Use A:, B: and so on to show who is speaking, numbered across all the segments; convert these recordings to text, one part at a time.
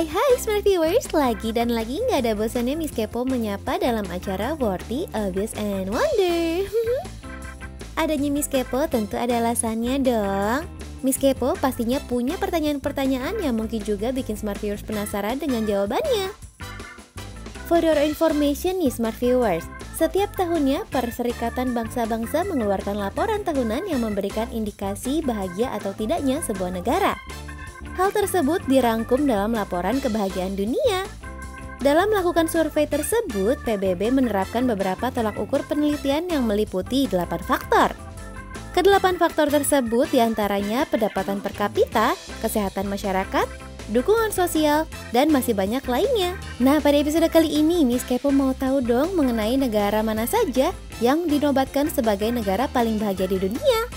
A: Hai Smart Viewers, lagi dan lagi nggak ada bosannya Miss Kepo menyapa dalam acara Worthy, Obvious, and Wonder. Adanya Miss Kepo tentu ada alasannya dong. Miss Kepo pastinya punya pertanyaan-pertanyaan yang mungkin juga bikin Smart Viewers penasaran dengan jawabannya. For your information nih Smart Viewers, setiap tahunnya Perserikatan Bangsa-Bangsa mengeluarkan laporan tahunan yang memberikan indikasi bahagia atau tidaknya sebuah negara. Hal tersebut dirangkum dalam laporan kebahagiaan dunia. Dalam melakukan survei tersebut, PBB menerapkan beberapa tolak ukur penelitian yang meliputi 8 faktor. Ke-8 faktor tersebut diantaranya pendapatan per kapita, kesehatan masyarakat, dukungan sosial, dan masih banyak lainnya. Nah, pada episode kali ini, Miss Kepo mau tahu dong mengenai negara mana saja yang dinobatkan sebagai negara paling bahagia di dunia.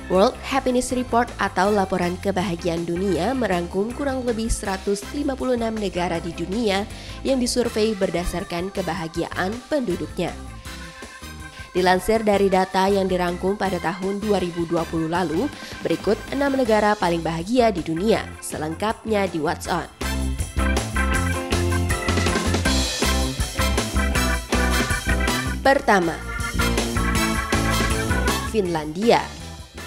B: World Happiness Report atau Laporan Kebahagiaan Dunia merangkum kurang lebih 156 negara di dunia yang disurvei berdasarkan kebahagiaan penduduknya. Dilansir dari data yang dirangkum pada tahun 2020 lalu, berikut 6 negara paling bahagia di dunia, selengkapnya di What's On. Pertama, Finlandia.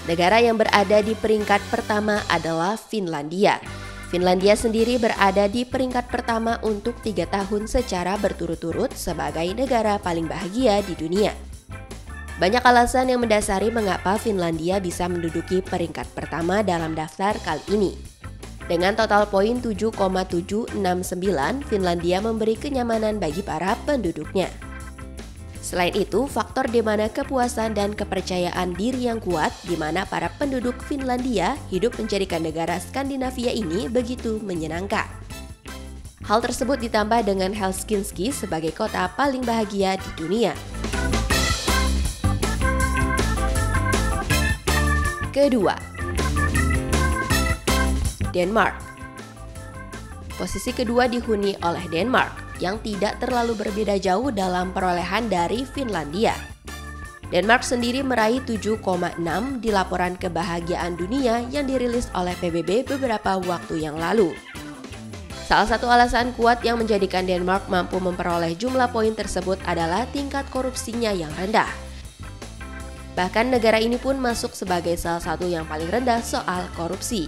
B: Negara yang berada di peringkat pertama adalah Finlandia. Finlandia sendiri berada di peringkat pertama untuk 3 tahun secara berturut-turut sebagai negara paling bahagia di dunia. Banyak alasan yang mendasari mengapa Finlandia bisa menduduki peringkat pertama dalam daftar kali ini. Dengan total poin 7,769, Finlandia memberi kenyamanan bagi para penduduknya. Selain itu, faktor di mana kepuasan dan kepercayaan diri yang kuat di mana para penduduk Finlandia hidup menjadikan negara Skandinavia ini begitu menyenangkan. Hal tersebut ditambah dengan Helsinki sebagai kota paling bahagia di dunia. Kedua, Denmark. Posisi kedua dihuni oleh Denmark, yang tidak terlalu berbeda jauh dalam perolehan dari Finlandia. Denmark sendiri meraih 7,6 di laporan kebahagiaan dunia yang dirilis oleh PBB beberapa waktu yang lalu. Salah satu alasan kuat yang menjadikan Denmark mampu memperoleh jumlah poin tersebut adalah tingkat korupsinya yang rendah. Bahkan negara ini pun masuk sebagai salah satu yang paling rendah soal korupsi.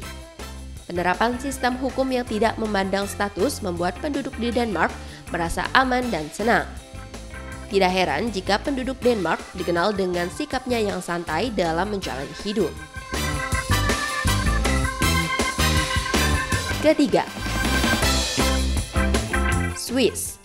B: Penerapan sistem hukum yang tidak memandang status membuat penduduk di Denmark merasa aman dan senang. Tidak heran jika penduduk Denmark dikenal dengan sikapnya yang santai dalam menjalani hidup. Ketiga, Swiss.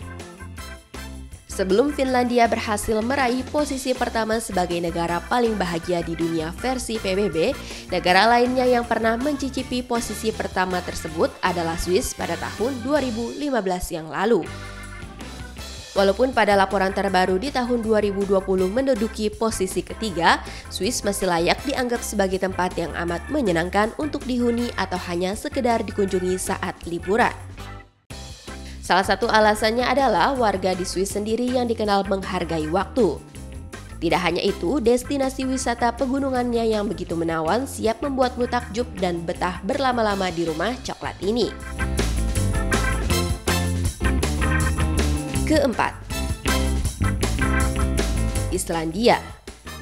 B: Sebelum Finlandia berhasil meraih posisi pertama sebagai negara paling bahagia di dunia versi PBB, negara lainnya yang pernah mencicipi posisi pertama tersebut adalah Swiss pada tahun 2015 yang lalu. Walaupun pada laporan terbaru di tahun 2020 menduduki posisi ketiga, Swiss masih layak dianggap sebagai tempat yang amat menyenangkan untuk dihuni atau hanya sekedar dikunjungi saat liburan. Salah satu alasannya adalah warga di Swiss sendiri yang dikenal menghargai waktu. Tidak hanya itu, destinasi wisata pegunungannya yang begitu menawan siap membuatmu takjub dan betah berlama-lama di rumah coklat ini. Keempat, Islandia.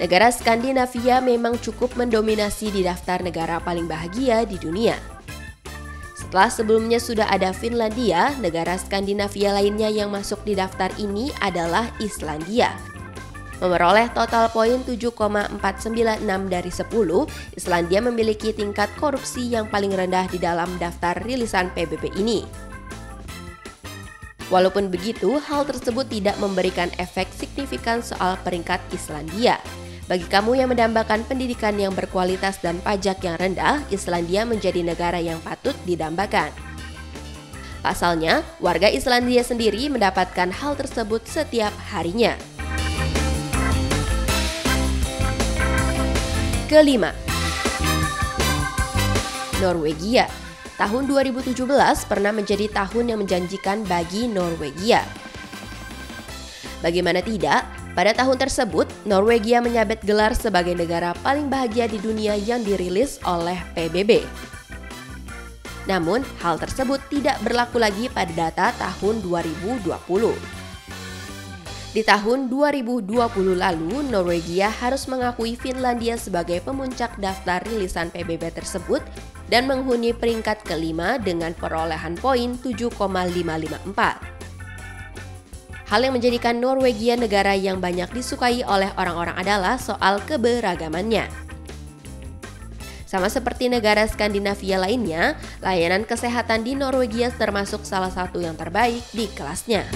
B: Negara Skandinavia memang cukup mendominasi di daftar negara paling bahagia di dunia. Setelah sebelumnya sudah ada Finlandia, negara Skandinavia lainnya yang masuk di daftar ini adalah Islandia. Memperoleh total poin 7,496 dari 10, Islandia memiliki tingkat korupsi yang paling rendah di dalam daftar rilisan PBB ini. Walaupun begitu, hal tersebut tidak memberikan efek signifikan soal peringkat Islandia. Bagi kamu yang mendambakan pendidikan yang berkualitas dan pajak yang rendah, Islandia menjadi negara yang patut didambakan. Pasalnya, warga Islandia sendiri mendapatkan hal tersebut setiap harinya. Kelima, Norwegia. Tahun 2017 pernah menjadi tahun yang menjanjikan bagi Norwegia. Bagaimana tidak, pada tahun tersebut Norwegia menyabet gelar sebagai negara paling bahagia di dunia yang dirilis oleh PBB. Namun, hal tersebut tidak berlaku lagi pada data tahun 2020. Di tahun 2020 lalu, Norwegia harus mengakui Finlandia sebagai pemuncak daftar rilisan PBB tersebut dan menghuni peringkat kelima dengan perolehan poin 7,554. Hal yang menjadikan Norwegia negara yang banyak disukai oleh orang-orang adalah soal keberagamannya. Sama seperti negara Skandinavia lainnya, layanan kesehatan di Norwegia termasuk salah satu yang terbaik di kelasnya.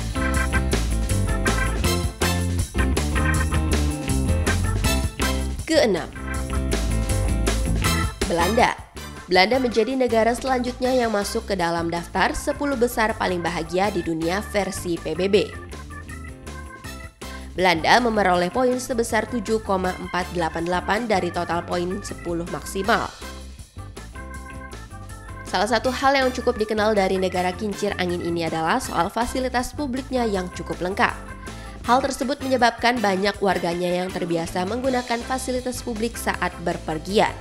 B: Keenam, Belanda. Belanda menjadi negara selanjutnya yang masuk ke dalam daftar 10 besar paling bahagia di dunia versi PBB. Belanda memperoleh poin sebesar 7,488 dari total poin 10 maksimal. Salah satu hal yang cukup dikenal dari negara kincir angin ini adalah soal fasilitas publiknya yang cukup lengkap. Hal tersebut menyebabkan banyak warganya yang terbiasa menggunakan fasilitas publik saat berpergian.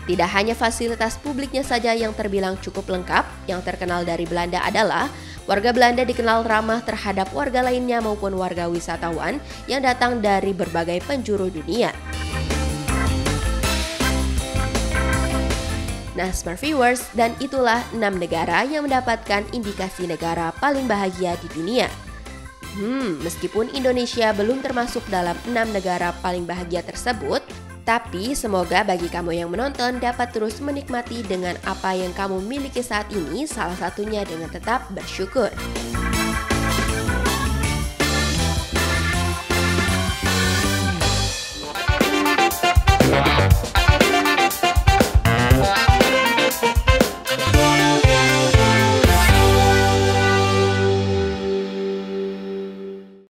B: Tidak hanya fasilitas publiknya saja yang terbilang cukup lengkap, yang terkenal dari Belanda adalah warga Belanda dikenal ramah terhadap warga lainnya maupun warga wisatawan yang datang dari berbagai penjuru dunia. Nah, Smart Viewers, dan itulah 6 negara yang mendapatkan indikasi negara paling bahagia di dunia. Meskipun Indonesia belum termasuk dalam 6 negara paling bahagia tersebut, tapi semoga bagi kamu yang menonton dapat terus menikmati dengan apa yang kamu miliki saat ini, salah satunya dengan tetap bersyukur.